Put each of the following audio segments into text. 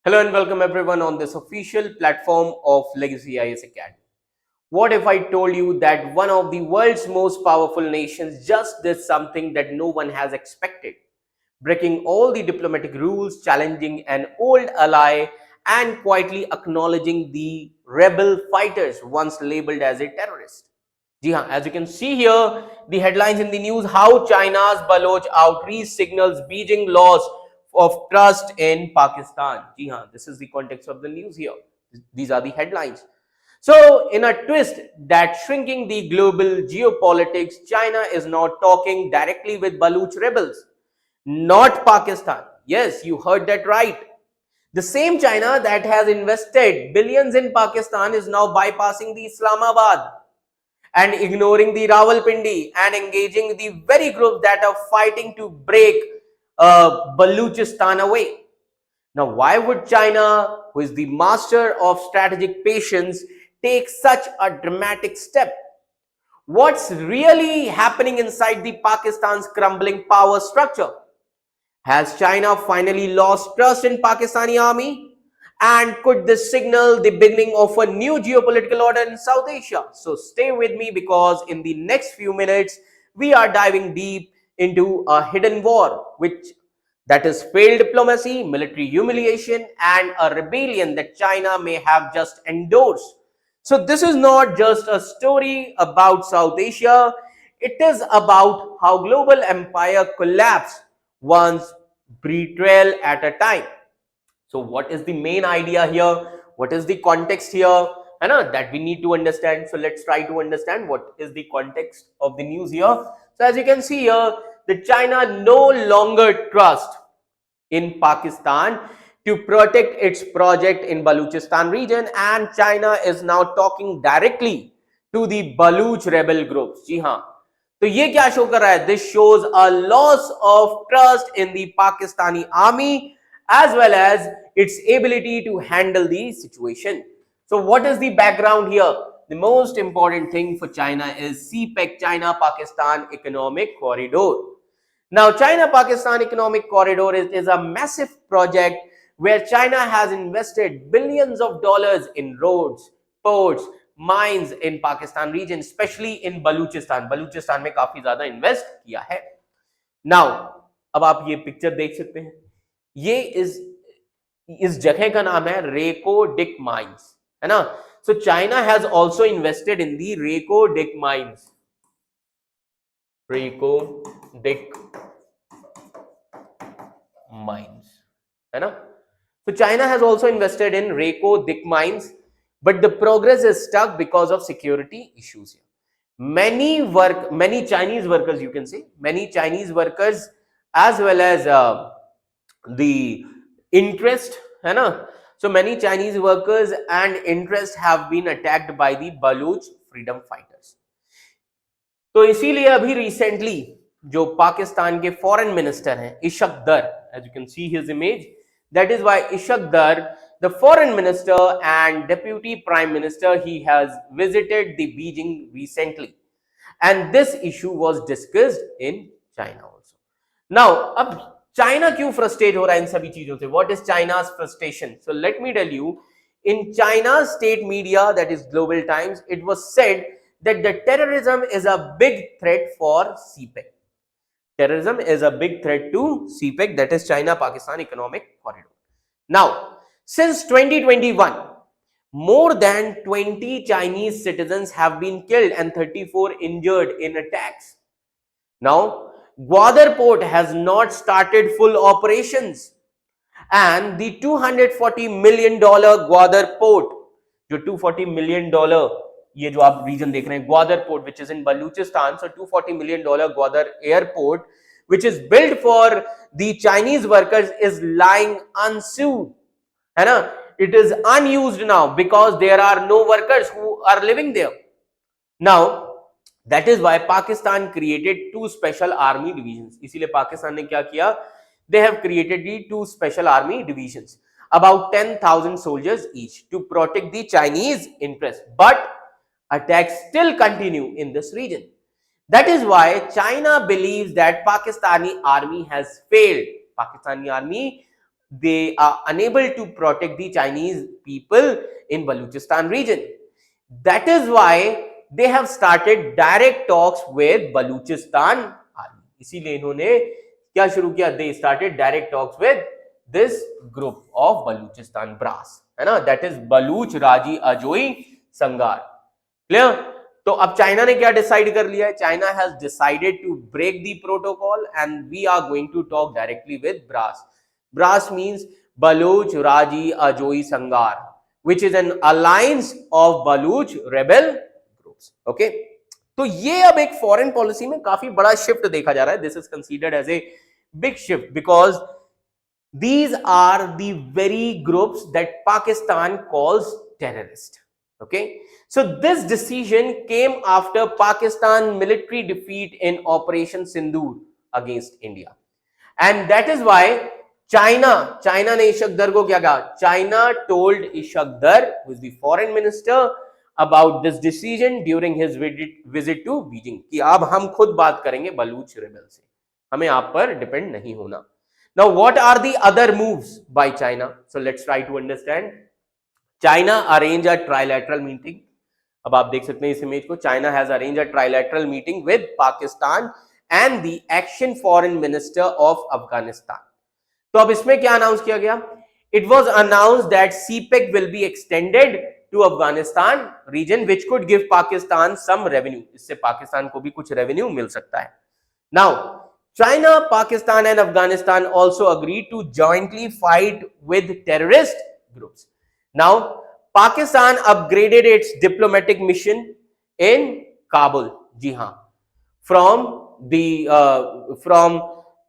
Hello and welcome everyone on this official platform of Legacy IAS Academy. What if I told you that one of the world's most powerful nations just did something that no one has expected, breaking all the diplomatic rules, challenging an old ally, and quietly acknowledging the rebel fighters once labeled as a terrorist? Ji haan, as you can see here, the headlines in the news, how China's Baloch outreach signals Beijing loss of trust in Pakistan. Ji haan, this is the context of the news here. These are the headlines. So, in a twist that shrinking the global geopolitics, China is now talking directly with Baloch rebels, not Pakistan. Yes, you heard that right. The same China that has invested billions in Pakistan is now bypassing the Islamabad and ignoring the Rawalpindi and engaging the very group that are fighting to break Balochistan away. Now, why would China, who is the master of strategic patience, take such a dramatic step? What's really happening inside the Pakistan's crumbling power structure? Has China finally lost trust in Pakistani army? And could this signal the beginning of a new geopolitical order in South Asia? So stay with me, because in the next few minutes, we are diving deep into a hidden war, that is failed diplomacy, military humiliation, and a rebellion that China may have just endorsed. So this is not just a story about South Asia. It is about how global empire collapsed once betrayal at a time. So what is the main idea here? What is the context here? That we need to understand. So let's try to understand what is the context of the news here. So as you can see here, the China no longer trust in Pakistan to protect its project in Balochistan region, and China is now talking directly to the Baloch rebel groups. जी हाँ, तो ये क्या show कर रहा है? This shows a loss of trust in the Pakistani army as well as its ability to handle the situation. So what is the background here? The most important thing for China is CPEC, China-Pakistan Economic Corridor. Now, China-Pakistan Economic Corridor is a massive project where China has invested billions of dollars in roads, ports, mines in Pakistan region, especially in Balochistan. Balochistan में काफी ज्यादा invest किया है. Now, अब आप ये picture देख सकते हैं. ये इस जगह का नाम है रेको डिक माइंस, है ना? So China has also invested in the रेको डिक माइंस. रेको डिक mines, है ना? So China has also invested in Reco Dick mines, but the progress is stuck because of security issues here. Many Chinese workers, you can say, many Chinese workers as well as the interest, है ना? So many Chinese workers and interest have been attacked by the Baloch freedom fighters. तो इसीलिए अभी recently जो पाकिस्तान के foreign minister हैं इशक दर, as you can see his image, that is why Ishak Dar, the foreign minister and deputy prime minister, he has visited the Beijing recently, and this issue was discussed in China also. Now, अब China क्यों frustrate हो रहा है इन सभी चीजों से? What is China's frustration? So let me tell you, in China's state media, that is Global Times, it was said that the terrorism is a big threat for CPEC. Terrorism is a big threat to CPEC, that is China-Pakistan Economic Corridor. Now, since 2021, more than 20 Chinese citizens have been killed and 34 injured in attacks. Now, Gwadar port has not started full operations, and the $240 million Gwadar port, जो $240 million ये जो आप reason देख रहे हैं, Gwadar port, which is in Balochistan, so $240 million Gwadar airport, which is built for the Chinese workers, is lying unsued, है ना? It is unused now because there are no workers who are living there. Now, that is why Pakistan created two special army divisions. इसीलिए पाकिस्तान ने क्या किया? They have created the two special army divisions, about 10,000 soldiers each, to protect the Chinese interest. But attacks still continue in this region. That is why China believes that Pakistani army has failed. Pakistani army they are unable to protect the Chinese people in Balochistan region. That is why they have started direct talks with Balochistan army. इसीलिए इन्होंने क्या शुरू किया? They started direct talks with this group of Balochistan brass, है ना? That is Baloch Raji Ajoi Sangar. Clear? तो अब China ने क्या डिसाइड कर लिया है? China has decided to break the protocol and we are going to talk directly with BRAS. BRAS means Baloch Raji Ajoi संगार, which is an alliance of Baloch rebel groups. Okay, तो ये अब एक फॉरेन पॉलिसी में काफी बड़ा शिफ्ट देखा जा रहा है. This is considered as a big shift because these are the very groups that Pakistan calls terrorist. Okay, so this decision came after Pakistan military defeat in Operation Sindoor against India, and that is why China ने इशकदर को क्या कहा? China told इशकदर, who is the foreign minister, about this decision during his visit to Beijing कि अब हम खुद बात करेंगे बलूच रेबल से, हमें आप पर डिपेंड नहीं होना. Now, what are the other moves by China? So let's try to understand. China arranged a trilateral meeting. अब आप देख सकते हैं इस इमेज को. China has arranged a trilateral meeting with Pakistan and the Action Foreign Minister of Afghanistan. तो अब इसमें क्या अनाउंस किया गया? It was announced that CPEC will be extended to Afghanistan region, which could give Pakistan some revenue. इससे पाकिस्तान को भी कुछ रेवेन्यू मिल सकता है. Now, China, Pakistan and Afghanistan also agreed to jointly fight with terrorist groups. Now, Pakistan upgraded its diplomatic mission in Kabul. जी हाँ, from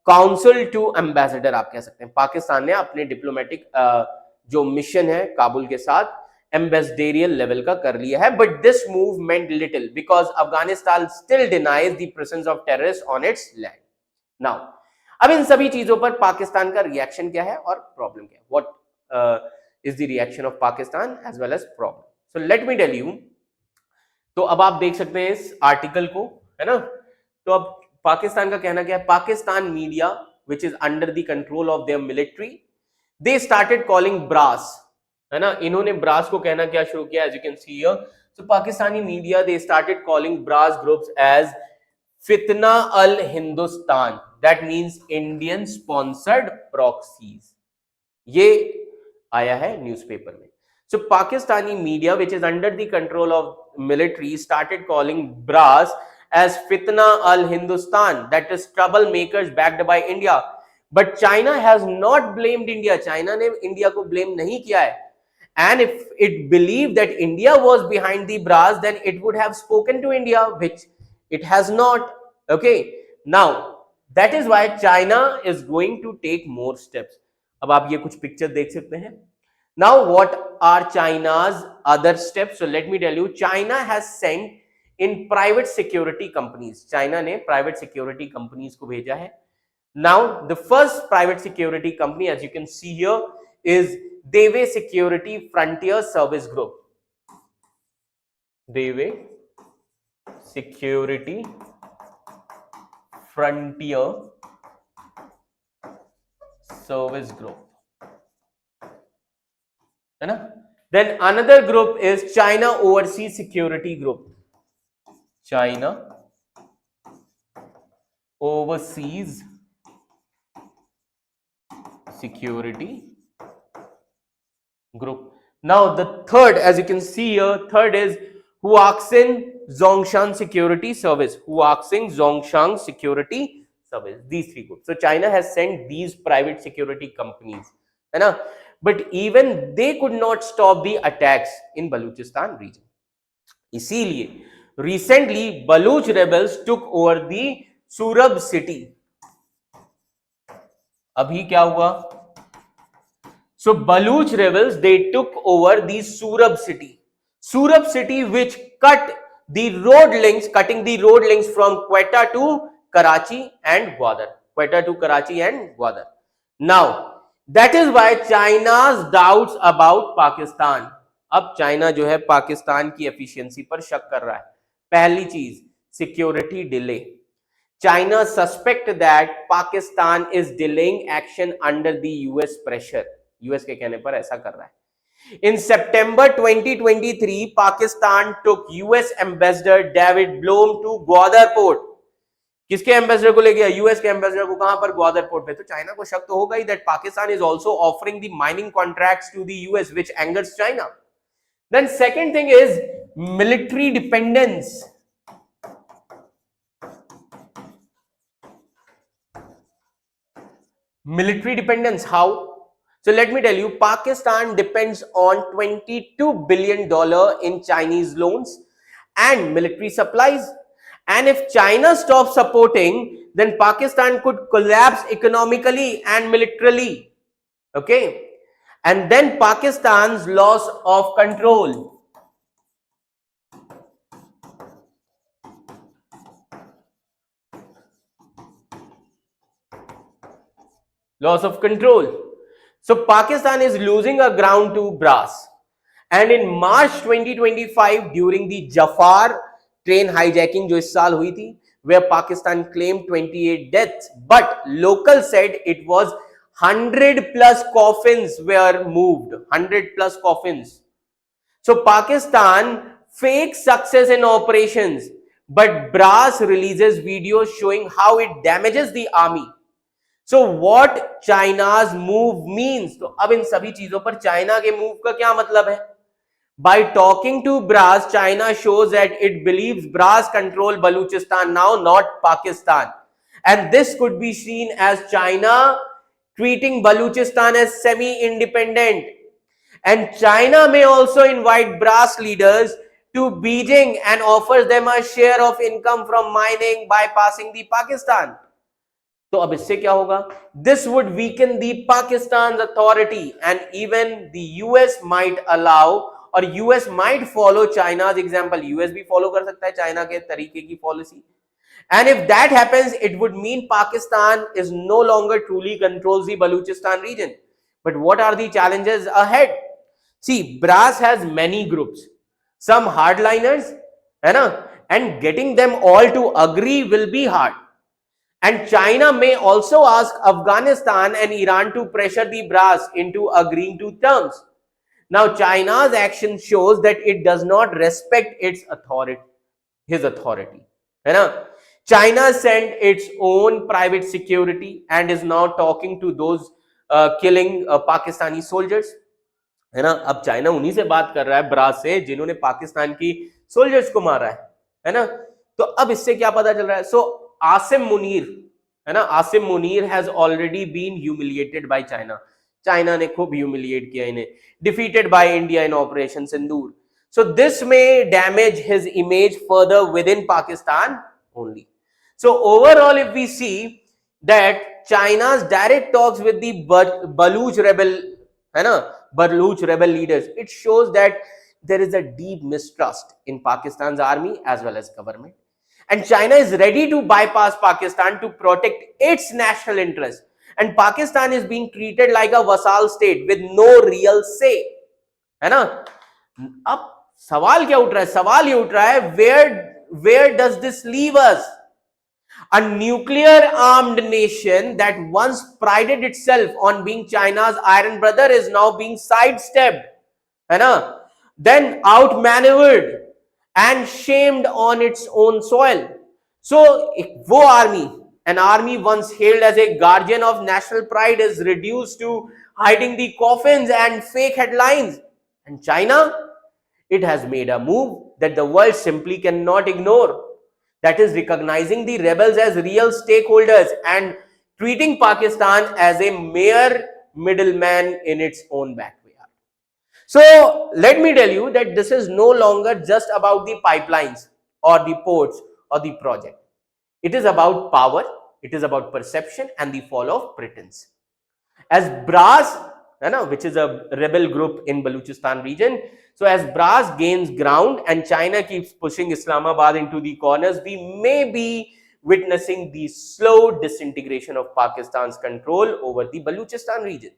council to ambassador आप कह सकते हैं. पाकिस्तान ने अपने डिप्लोमेटिक जो मिशन है काबुल के साथ एम्बेसडरियल लेवल का कर लिया है. But this move meant little because Afghanistan still denies the presence of terrorist on it's land. Now, अब इन सभी चीजों पर पाकिस्तान का रिएक्शन क्या है और प्रॉब्लम क्या है? What is the reaction of Pakistan as well as problem? So let me tell you. तो अब आप देख सकते हैं इस आर्टिकल को, है ना? तो अब पाकिस्तान का कहना क्या है? Pakistan media which is under the control of their military, they started calling BRAS, है ना? इन्होंने ब्रास को कहना क्या शुरू किया? As you can see here, so Pakistani media they started calling BRAS groups as Fitna al Hindustan, that means Indian sponsored proxies. ये आया है न्यूज़पेपर में. So Pakistani media which is under the control of military started calling BRAS as Fitna al-Hindustan, that is troublemakers backed by India. But China has not blamed India. China ने India को blame नहीं किया है. And if it believed that India was behind the brass, then it would have spoken to India, which it has not. Okay. Now, that is why China is going to take more steps. अब आप ये कुछ picture देख सकते हैं. Now, what are China's other steps? So let me tell you, China has sent in private security companies. China ने private security companies को भेजा है. Now, the first private security company, as you can see here, is Deve Security Frontier Service Group. Deve Security Frontier Service Group, है ना? Then another group is China Overseas Security Group. China Overseas Security Group. Now the third, as you can see here, third is Huaxin Zhongshan Security Service. Huaxin Zhongshan Security Service. These three groups. So China has sent these private security companies, है ना? But even they could not stop the attacks in Balochistan region. इसीलिए recently Baloch rebels took over the Surab city. अभी क्या हुआ? So Baloch rebels, they took over the Surab city. Surab city which cut the road links, cutting the road links from Quetta to Karachi and Gwadar. Quetta to Karachi and Gwadar. Now, that is why China's doubts about Pakistan. अब China जो है पाकिस्तान की efficiency पर शक कर रहा है. पहली चीज, security delay. China suspect that Pakistan is delaying action under the US pressure. US के कहने पर ऐसा कर रहा है. In September 2023, Pakistan took US Ambassador David Blum to Gwadar Port. किसके एम्बेसडर को ले गया? यूएस के एम्बेसडर को. कहां पर? ग्वादर पोर्ट पे. तो चाइना को शक तो होगा ही that Pakistan is also offering the mining contracts to the US which angers China. Then second thing is military dependence. Military dependence, how? So let me tell you, Pakistan depends on $22 billion in Chinese loans and military supplies. And if China stops supporting, then Pakistan could collapse economically and militarily. Okay? And then Pakistan's loss of control. Loss of control. So Pakistan is losing a ground to brass. And in March 2025, during the Jafar train hijacking जो इस साल हुई थी, where Pakistan claimed 28 deaths, but local said it was 100 plus coffins were moved. 100 plus coffins. So Pakistan fakes success in operations, but brass releases videos showing how it damages the army. So what China's move means? तो अब इन सभी चीजों पर China के move का क्या मतलब है? By talking to brass, China shows that it believes brass control Balochistan now, not Pakistan. And this could be seen as China treating Balochistan as semi-independent. And China may also invite brass leaders to Beijing and offers them a share of income from mining bypassing the Pakistan. तो अब इससे क्या होगा? This would weaken the Pakistan's authority and even the US might allow or US might follow China's example. US भी follow कर सकता है China के तरीके की policy. And if that happens, it would mean Pakistan is no longer truly controls the Balochistan region. But what are the challenges ahead? See, brass has many groups, some hardliners, है ना? And getting them all to agree will be hard. And China may also ask Afghanistan and Iran to pressure the brass into agreeing to terms. Now, China's action shows that it does not respect its authority, his authority. है ना? China sent its own private security and is now talking to those killing Pakistani soldiers. है ना? अब China उन्हीं से बात कर रहा है ब्रास से जिन्होंने पाकिस्तान की सोल्जर्स को मारा है ना? तो अब इससे क्या पता चल रहा है? सो आसिम मुनीर, है ना, Asim Munir has already been humiliated by China. China ने खूब ह्यूमिलिएट किया इन्हें. Defeated by India in operation Sindoor. So this may damage his image further within Pakistan only. So overall, if we see that China's direct talks with the Baloch rebel, है ना, Baloch rebel leaders, it shows that there is a deep mistrust in Pakistan's army as well as government. And China is ready to bypass Pakistan to protect its national interest. And Pakistan is being treated like a vassal state with no real say. है ना? अब सवाल क्या उठ रहा है? सवाल ये उठ रहा है, where does this leave us? A nuclear armed nation that once prided itself on being China's iron brother is now being sidestepped, है ना? Then outmaneuvered and shamed on its own soil. So वो army, an army once hailed as a guardian of national pride, is reduced to hiding the coffins and fake headlines. And China, it has made a move that the world simply cannot ignore. That is recognizing the rebels as real stakeholders and treating Pakistan as a mere middleman in its own backyard. So let me tell you that this is no longer just about the pipelines or the ports or the project. It is about power, it is about perception and the fall of pretense. As brass, which is a rebel group in Balochistan region, so as brass gains ground and China keeps pushing Islamabad into the corners, we may be witnessing the slow disintegration of Pakistan's control over the Balochistan region,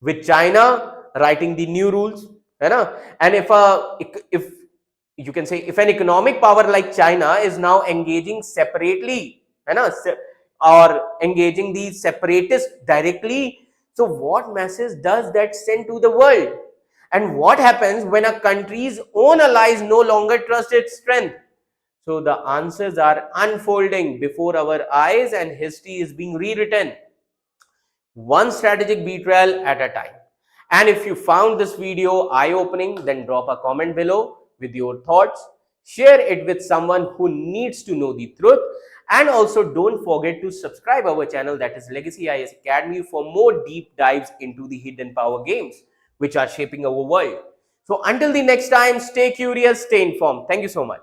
with China writing the new rules. And if you can say, if an economic power like China is now engaging separately है ना, or engaging the separatists directly. So what message does that send to the world? And what happens when a country's own allies no longer trust its strength? So the answers are unfolding before our eyes, and history is being rewritten one strategic betrayal at a time. And if you found this video eye-opening, then drop a comment below with your thoughts. Share it with someone who needs to know the truth. And also don't forget to subscribe our channel, that is Legacy IAS Academy, for more deep dives into the hidden power games which are shaping our world. So until the next time, stay curious, stay informed. Thank you so much.